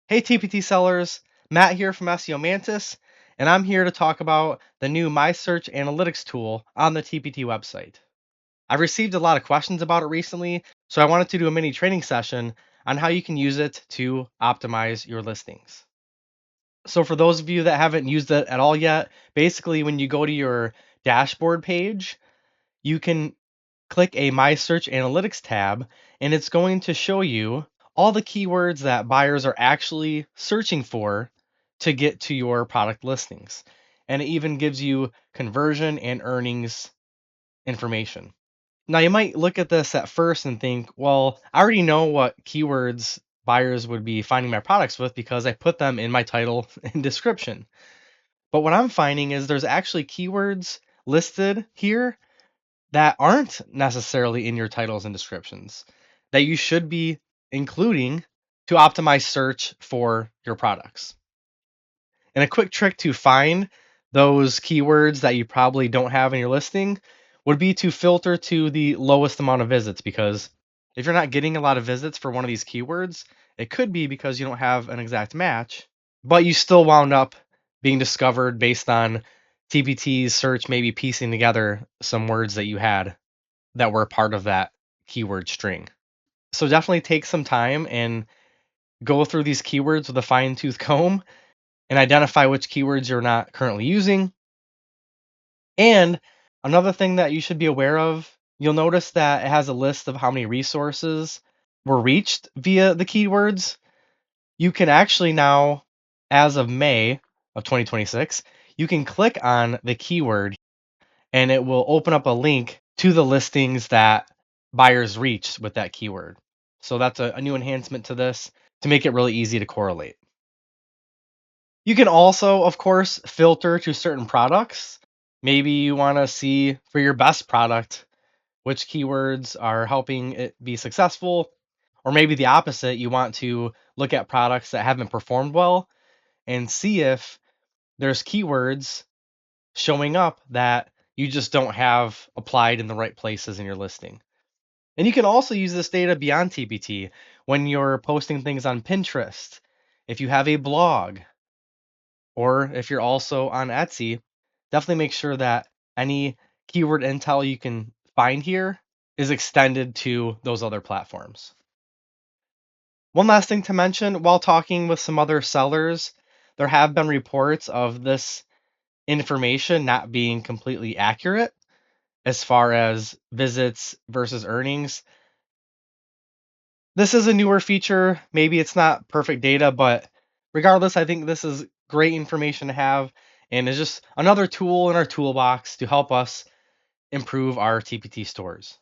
Hey TPT sellers, Matt here from SEO Mantis, and I'm here to talk about the new My Search Analytics tool on the TPT website. I've received a lot of questions about it recently, so I wanted to do a mini training session on how you can use it to optimize your listings. So for those of you that haven't used it at all yet, basically when you go to your dashboard page, you can click a My Search Analytics tab, and it's going to show you all the keywords that buyers are actually searching for to get to your product listings. And it even gives you conversion and earnings information. Now, you might look at this at first and think, well, I already know what keywords buyers would be finding my products with because I put them in my title and description. But what I'm finding is there's actually keywords listed here that aren't necessarily in your titles and descriptions that you should be including to optimize search for your products. And a quick trick to find those keywords that you probably don't have in your listing would be to filter to the lowest amount of visits, because if you're not getting a lot of visits for one of these keywords, it could be because you don't have an exact match, but you still wound up being discovered based on TPT's search, maybe piecing together some words that you had that were part of that keyword string. So definitely take some time and go through these keywords with a fine tooth comb and identify which keywords you're not currently using. And another thing that you should be aware of, you'll notice that it has a list of how many resources were reached via the keywords. You can actually now, as of May of 2026, you can click on the keyword and it will open up a link to the listings that buyers reached with that keyword. So that's a new enhancement to this to make it really easy to correlate. You can also, of course, filter to certain products. Maybe you want to see for your best product which keywords are helping it be successful. Or maybe the opposite, you want to look at products that haven't performed well and see if there's keywords showing up that you just don't have applied in the right places in your listing. And you can also use this data beyond TPT when you're posting things on Pinterest, if you have a blog, or if you're also on Etsy. Definitely make sure that any keyword intel you can find here is extended to those other platforms. One last thing to mention, while talking with some other sellers, there have been reports of this information not being completely accurate as far as visits versus earnings. This is a newer feature. Maybe it's not perfect data, but regardless, I think this is great information to have and is just another tool in our toolbox to help us improve our TPT stores.